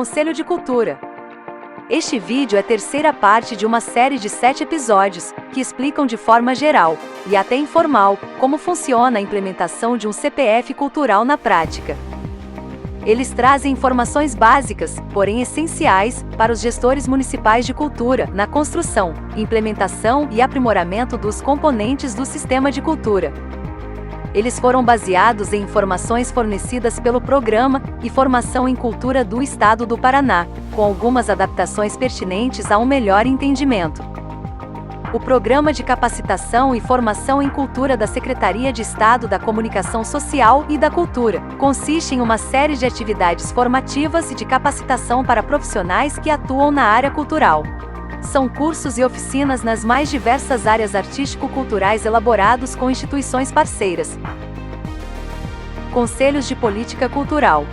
Conselho de Cultura. Este vídeo é a terceira parte de uma série de 7 episódios, que explicam de forma geral, e até informal, como funciona a implementação de um CPF cultural na prática. Eles trazem informações básicas, porém essenciais, para os gestores municipais de cultura, na construção, implementação e aprimoramento dos componentes do sistema de cultura. Eles foram baseados em informações fornecidas pelo Programa e Formação em Cultura do Estado do Paraná, com algumas adaptações pertinentes a um melhor entendimento. O Programa de Capacitação e Formação em Cultura da Secretaria de Estado da Comunicação Social e da Cultura consiste em uma série de atividades formativas e de capacitação para profissionais que atuam na área cultural. São cursos e oficinas nas mais diversas áreas artístico-culturais elaborados com instituições parceiras. Conselhos de Política Cultural.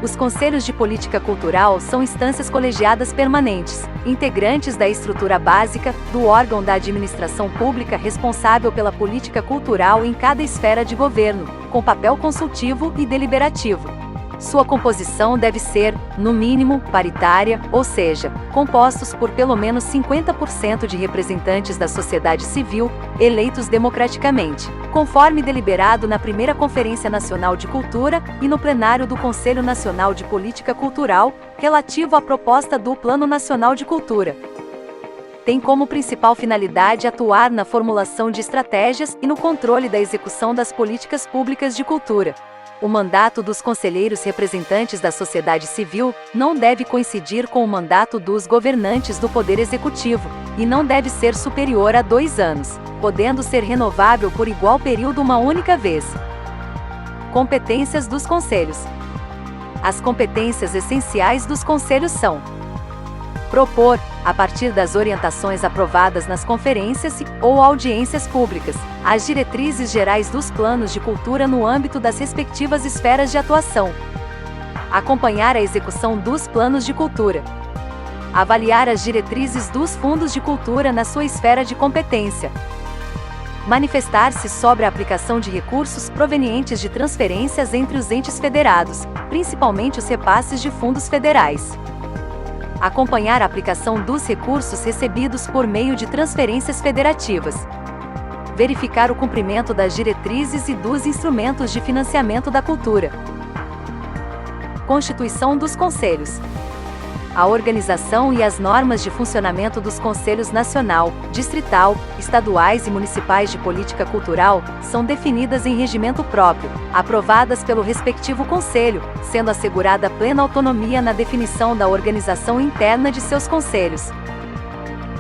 Os Conselhos de Política Cultural são instâncias colegiadas permanentes, integrantes da estrutura básica, do órgão da administração pública responsável pela política cultural em cada esfera de governo, com papel consultivo e deliberativo. Sua composição deve ser, no mínimo, paritária, ou seja, compostos por pelo menos 50% de representantes da sociedade civil, eleitos democraticamente, conforme deliberado na primeira Conferência Nacional de Cultura e no plenário do Conselho Nacional de Política Cultural, relativo à proposta do Plano Nacional de Cultura. Tem como principal finalidade atuar na formulação de estratégias e no controle da execução das políticas públicas de cultura. O mandato dos conselheiros representantes da sociedade civil não deve coincidir com o mandato dos governantes do Poder Executivo, e não deve ser superior a 2 anos, podendo ser renovável por igual período uma única vez. Competências dos conselhos. As competências essenciais dos conselhos são: propor, a partir das orientações aprovadas nas conferências ou audiências públicas, as diretrizes gerais dos planos de cultura no âmbito das respectivas esferas de atuação. Acompanhar a execução dos planos de cultura. Avaliar as diretrizes dos fundos de cultura na sua esfera de competência. Manifestar-se sobre a aplicação de recursos provenientes de transferências entre os entes federados, principalmente os repasses de fundos federais. Acompanhar a aplicação dos recursos recebidos por meio de transferências federativas. Verificar o cumprimento das diretrizes e dos instrumentos de financiamento da cultura. Constituição dos conselhos. A organização e as normas de funcionamento dos conselhos nacional, distrital, estaduais e municipais de política cultural são definidas em regimento próprio, aprovadas pelo respectivo conselho, sendo assegurada plena autonomia na definição da organização interna de seus conselhos.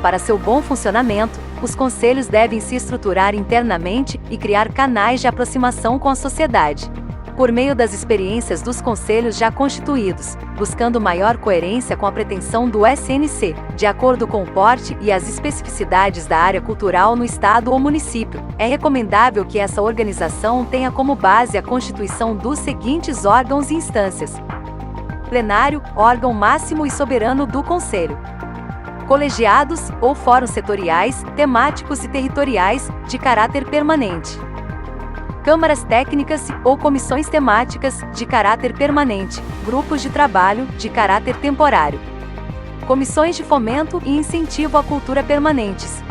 Para seu bom funcionamento, os conselhos devem se estruturar internamente e criar canais de aproximação com a sociedade. Por meio das experiências dos conselhos já constituídos, buscando maior coerência com a pretensão do SNC, de acordo com o porte e as especificidades da área cultural no estado ou município, é recomendável que essa organização tenha como base a constituição dos seguintes órgãos e instâncias: plenário, órgão máximo e soberano do conselho; colegiados, ou fóruns setoriais, temáticos e territoriais, de caráter permanente; câmaras técnicas ou comissões temáticas, de caráter permanente; grupos de trabalho, de caráter temporário; comissões de fomento e incentivo à cultura permanentes.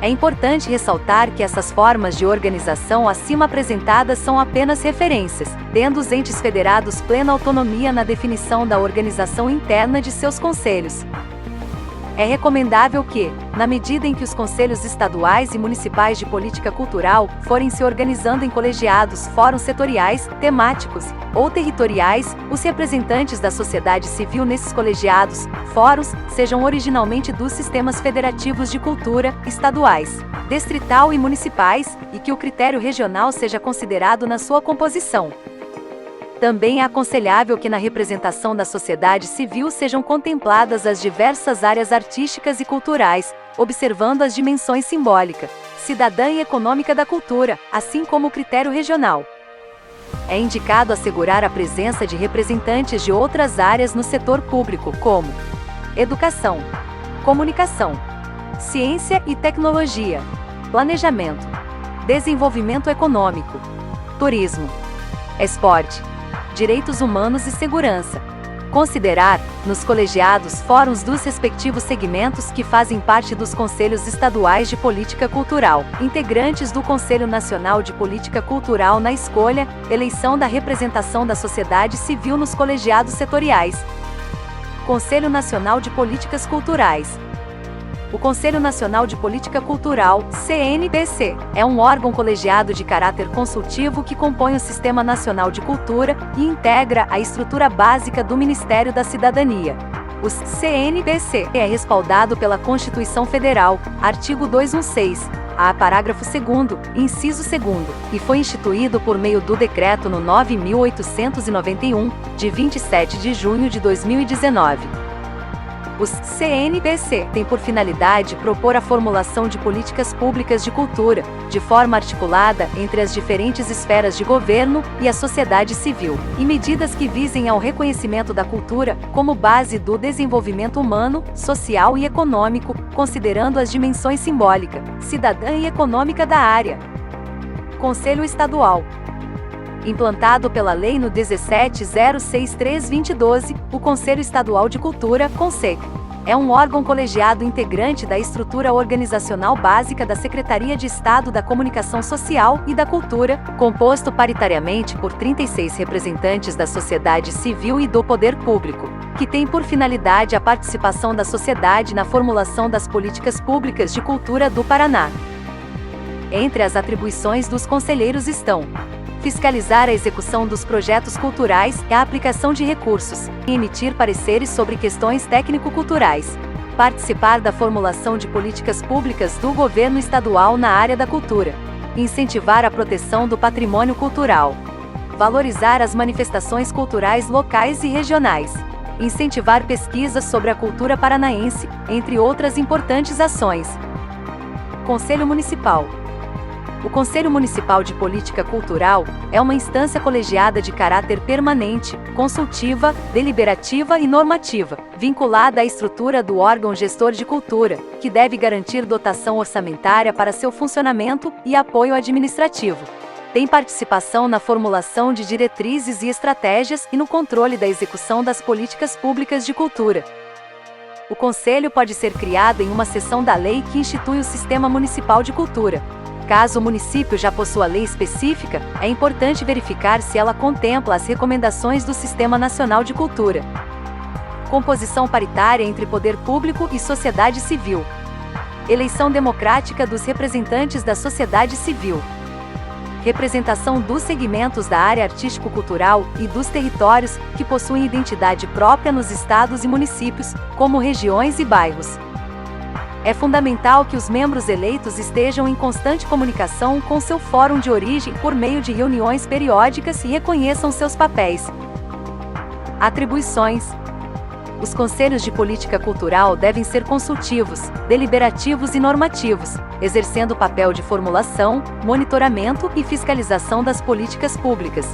É importante ressaltar que essas formas de organização acima apresentadas são apenas referências, tendo os entes federados plena autonomia na definição da organização interna de seus conselhos. É recomendável que, na medida em que os conselhos estaduais e municipais de política cultural forem se organizando em colegiados, fóruns setoriais, temáticos ou territoriais, os representantes da sociedade civil nesses colegiados, fóruns, sejam originalmente dos sistemas federativos de cultura, estaduais, distrital e municipais, e que o critério regional seja considerado na sua composição. Também é aconselhável que na representação da sociedade civil sejam contempladas as diversas áreas artísticas e culturais, observando as dimensões simbólica, cidadã e econômica da cultura, assim como o critério regional. É indicado assegurar a presença de representantes de outras áreas no setor público, como educação, comunicação, ciência e tecnologia, planejamento, desenvolvimento econômico, turismo, esporte, direitos humanos e segurança, Considerar, nos colegiados, fóruns dos respectivos segmentos que fazem parte dos Conselhos Estaduais de Política Cultural, integrantes do Conselho Nacional de Política Cultural na escolha, eleição da representação da sociedade civil nos colegiados setoriais. Conselho Nacional de Políticas Culturais. O Conselho Nacional de Política Cultural, CNPC, é um órgão colegiado de caráter consultivo que compõe o Sistema Nacional de Cultura e integra a estrutura básica do Ministério da Cidadania. O CNPC é respaldado pela Constituição Federal, artigo 216-A, parágrafo 2º, inciso 2º, e foi instituído por meio do Decreto no 9.891, de 27 de junho de 2019. O CNPC tem por finalidade propor a formulação de políticas públicas de cultura, de forma articulada entre as diferentes esferas de governo e a sociedade civil, e medidas que visem ao reconhecimento da cultura como base do desenvolvimento humano, social e econômico, considerando as dimensões simbólica, cidadã e econômica da área. Conselho Estadual. Implantado pela Lei no 17.063/2012, o Conselho Estadual de Cultura, CONSEC, é um órgão colegiado integrante da estrutura organizacional básica da Secretaria de Estado da Comunicação Social e da Cultura, composto paritariamente por 36 representantes da sociedade civil e do poder público, que tem por finalidade a participação da sociedade na formulação das políticas públicas de cultura do Paraná. Entre as atribuições dos conselheiros estão: fiscalizar a execução dos projetos culturais e a aplicação de recursos, e emitir pareceres sobre questões técnico-culturais, participar da formulação de políticas públicas do governo estadual na área da cultura, incentivar a proteção do patrimônio cultural, valorizar as manifestações culturais locais e regionais, incentivar pesquisas sobre a cultura paranaense, entre outras importantes ações. Conselho Municipal. O Conselho Municipal de Política Cultural é uma instância colegiada de caráter permanente, consultiva, deliberativa e normativa, vinculada à estrutura do órgão gestor de cultura, que deve garantir dotação orçamentária para seu funcionamento e apoio administrativo. Tem participação na formulação de diretrizes e estratégias e no controle da execução das políticas públicas de cultura. O Conselho pode ser criado em uma seção da lei que institui o Sistema Municipal de Cultura. Caso o município já possua lei específica, é importante verificar se ela contempla as recomendações do Sistema Nacional de Cultura. Composição paritária entre poder público e sociedade civil. Eleição democrática dos representantes da sociedade civil. Representação dos segmentos da área artístico-cultural e dos territórios que possuem identidade própria nos estados e municípios, como regiões e bairros. É fundamental que os membros eleitos estejam em constante comunicação com seu fórum de origem por meio de reuniões periódicas e reconheçam seus papéis. Atribuições. Os conselhos de política cultural devem ser consultivos, deliberativos e normativos, exercendo o papel de formulação, monitoramento e fiscalização das políticas públicas.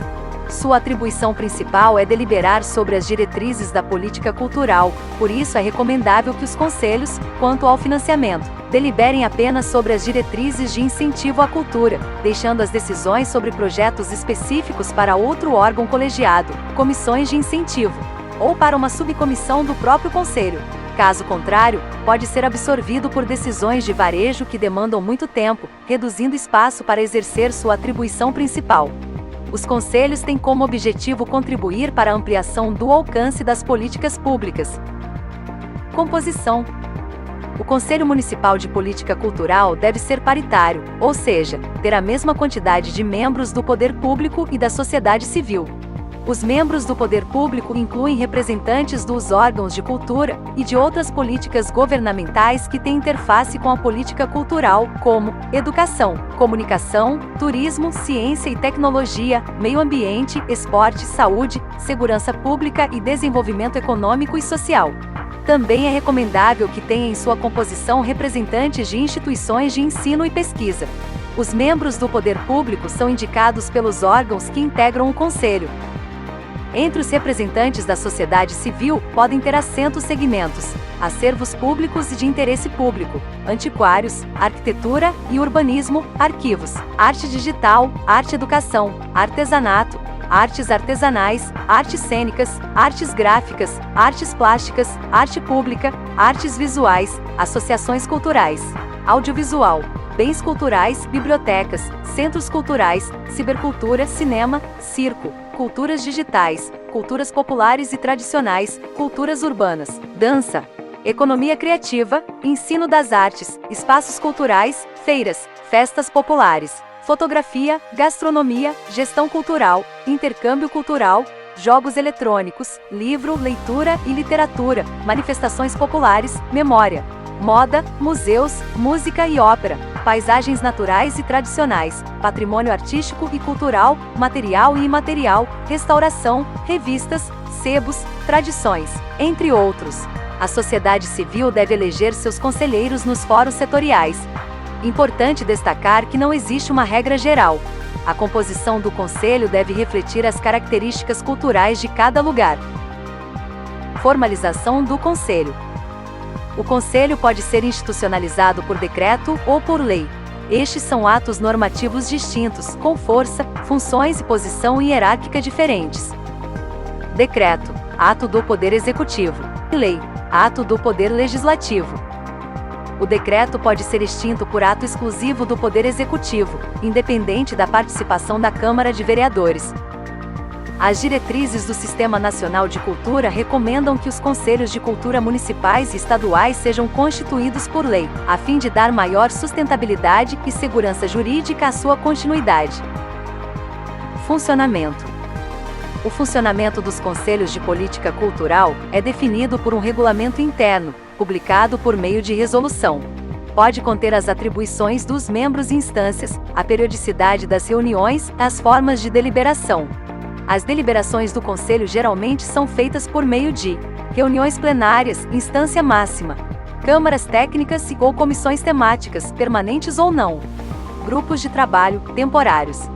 Sua atribuição principal é deliberar sobre as diretrizes da política cultural, por isso é recomendável que os conselhos, quanto ao financiamento, deliberem apenas sobre as diretrizes de incentivo à cultura, deixando as decisões sobre projetos específicos para outro órgão colegiado, comissões de incentivo, ou para uma subcomissão do próprio conselho. Caso contrário, pode ser absorvido por decisões de varejo que demandam muito tempo, reduzindo espaço para exercer sua atribuição principal. Os conselhos têm como objetivo contribuir para a ampliação do alcance das políticas públicas. Composição. O Conselho Municipal de Política Cultural deve ser paritário, ou seja, ter a mesma quantidade de membros do poder público e da sociedade civil. Os membros do poder público incluem representantes dos órgãos de cultura e de outras políticas governamentais que têm interface com a política cultural, como educação, comunicação, turismo, ciência e tecnologia, meio ambiente, esporte, saúde, segurança pública e desenvolvimento econômico e social. Também é recomendável que tenha em sua composição representantes de instituições de ensino e pesquisa. Os membros do poder público são indicados pelos órgãos que integram o Conselho. Entre os representantes da sociedade civil, podem ter assento os segmentos: acervos públicos e de interesse público, antiquários, arquitetura e urbanismo, arquivos, arte digital, arte-educação, artesanato, artes artesanais, artes cênicas, artes gráficas, artes plásticas, arte pública, artes visuais, associações culturais, audiovisual, bens culturais, bibliotecas, centros culturais, cibercultura, cinema, circo, culturas digitais, culturas populares e tradicionais, culturas urbanas, dança, economia criativa, ensino das artes, espaços culturais, feiras, festas populares, fotografia, gastronomia, gestão cultural, intercâmbio cultural, jogos eletrônicos, livro, leitura e literatura, manifestações populares, memória, moda, museus, música e ópera, paisagens naturais e tradicionais, patrimônio artístico e cultural, material e imaterial, restauração, revistas, sebos, tradições, entre outros. A sociedade civil deve eleger seus conselheiros nos fóruns setoriais. Importante destacar que não existe uma regra geral. A composição do conselho deve refletir as características culturais de cada lugar. Formalização do conselho. O conselho pode ser institucionalizado por decreto ou por lei. Estes são atos normativos distintos, com força, funções e posição hierárquica diferentes. Decreto, ato do Poder Executivo. Lei, ato do Poder Legislativo. O decreto pode ser extinto por ato exclusivo do Poder Executivo, independente da participação da Câmara de Vereadores. As diretrizes do Sistema Nacional de Cultura recomendam que os conselhos de cultura municipais e estaduais sejam constituídos por lei, a fim de dar maior sustentabilidade e segurança jurídica à sua continuidade. Funcionamento. O funcionamento dos conselhos de política cultural é definido por um regulamento interno, publicado por meio de resolução. Pode conter as atribuições dos membros e instâncias, a periodicidade das reuniões, as formas de deliberação. As deliberações do Conselho geralmente são feitas por meio de reuniões plenárias, instância máxima, câmaras técnicas ou comissões temáticas, permanentes ou não, grupos de trabalho, temporários.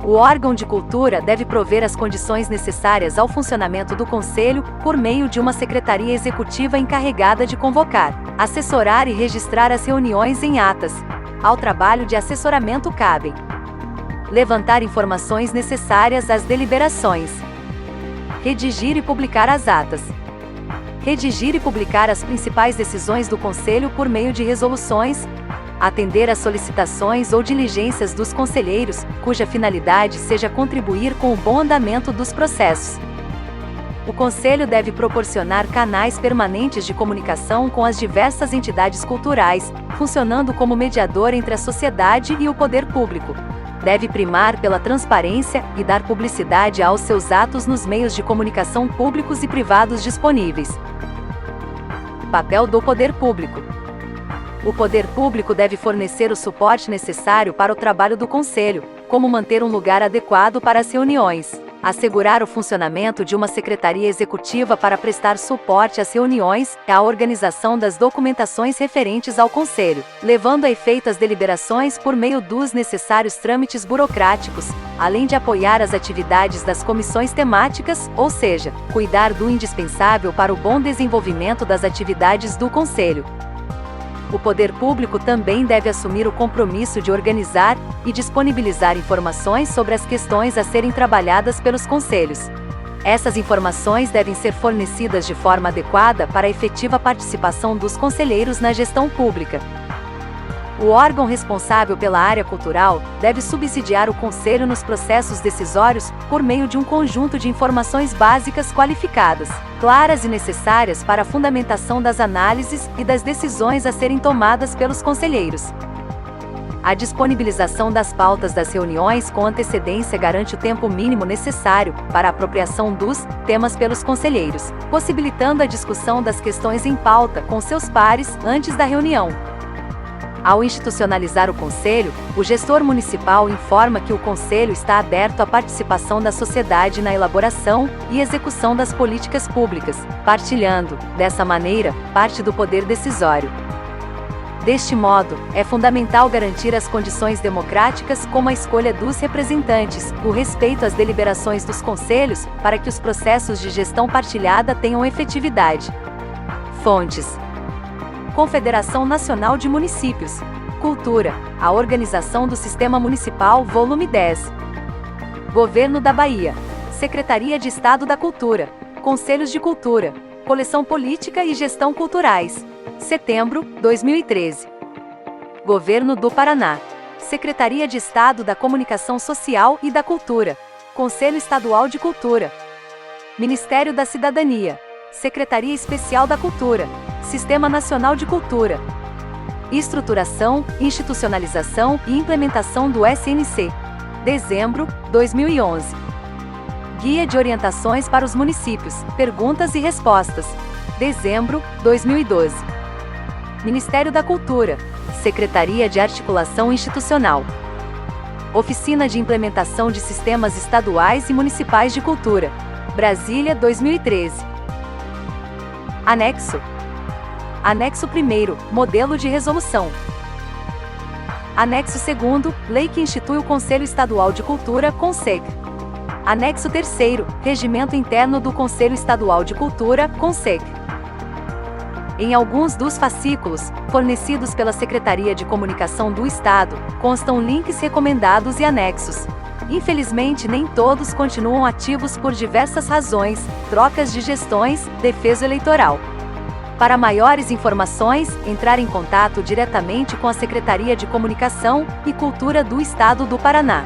O órgão de cultura deve prover as condições necessárias ao funcionamento do Conselho por meio de uma secretaria executiva encarregada de convocar, assessorar e registrar as reuniões em atas. Ao trabalho de assessoramento cabem: levantar informações necessárias às deliberações, redigir e publicar as atas, redigir e publicar as principais decisões do Conselho por meio de resoluções, atender às solicitações ou diligências dos conselheiros, cuja finalidade seja contribuir com o bom andamento dos processos. O Conselho deve proporcionar canais permanentes de comunicação com as diversas entidades culturais, funcionando como mediador entre a sociedade e o poder público. Deve primar pela transparência e dar publicidade aos seus atos nos meios de comunicação públicos e privados disponíveis. Papel do poder público. O poder público deve fornecer o suporte necessário para o trabalho do Conselho, como manter um lugar adequado para as reuniões, assegurar o funcionamento de uma secretaria executiva para prestar suporte às reuniões e à organização das documentações referentes ao Conselho, levando a efeito as deliberações por meio dos necessários trâmites burocráticos, além de apoiar as atividades das comissões temáticas, ou seja, cuidar do indispensável para o bom desenvolvimento das atividades do Conselho. O poder público também deve assumir o compromisso de organizar e disponibilizar informações sobre as questões a serem trabalhadas pelos conselhos. Essas informações devem ser fornecidas de forma adequada para a efetiva participação dos conselheiros na gestão pública. O órgão responsável pela área cultural deve subsidiar o Conselho nos processos decisórios por meio de um conjunto de informações básicas qualificadas, claras e necessárias para a fundamentação das análises e das decisões a serem tomadas pelos conselheiros. A disponibilização das pautas das reuniões com antecedência garante o tempo mínimo necessário para a apropriação dos temas pelos conselheiros, possibilitando a discussão das questões em pauta com seus pares antes da reunião. Ao institucionalizar o Conselho, o gestor municipal informa que o Conselho está aberto à participação da sociedade na elaboração e execução das políticas públicas, partilhando, dessa maneira, parte do poder decisório. Deste modo, é fundamental garantir as condições democráticas como a escolha dos representantes, o respeito às deliberações dos conselhos, para que os processos de gestão partilhada tenham efetividade. Fontes: Confederação Nacional de Municípios. Cultura, a Organização do Sistema Municipal, volume 10. Governo da Bahia. Secretaria de Estado da Cultura, Conselhos de Cultura, Coleção Política e Gestão Culturais. Setembro, 2013. Governo do Paraná. Secretaria de Estado da Comunicação Social e da Cultura, Conselho Estadual de Cultura. Ministério da Cidadania. Secretaria Especial da Cultura, Sistema Nacional de Cultura. Estruturação, institucionalização e implementação do SNC. Dezembro, 2011. Guia de Orientações para os Municípios, Perguntas e Respostas. Dezembro, 2012. Ministério da Cultura. Secretaria de Articulação Institucional. Oficina de Implementação de Sistemas Estaduais e Municipais de Cultura. Brasília, 2013. Anexo. Anexo 1º, Modelo de Resolução. Anexo 2º, Lei que institui o Conselho Estadual de Cultura, CONSEC. Anexo 3º, Regimento Interno do Conselho Estadual de Cultura, CONSEC. Em alguns dos fascículos, fornecidos pela Secretaria de Comunicação do Estado, constam links recomendados e anexos. Infelizmente, nem todos continuam ativos por diversas razões, trocas de gestões, defeso eleitoral. Para maiores informações, entrar em contato diretamente com a Secretaria de Comunicação e Cultura do Estado do Paraná.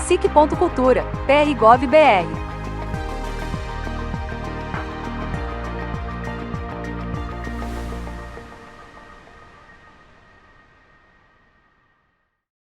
sic.cultura, PRGov.br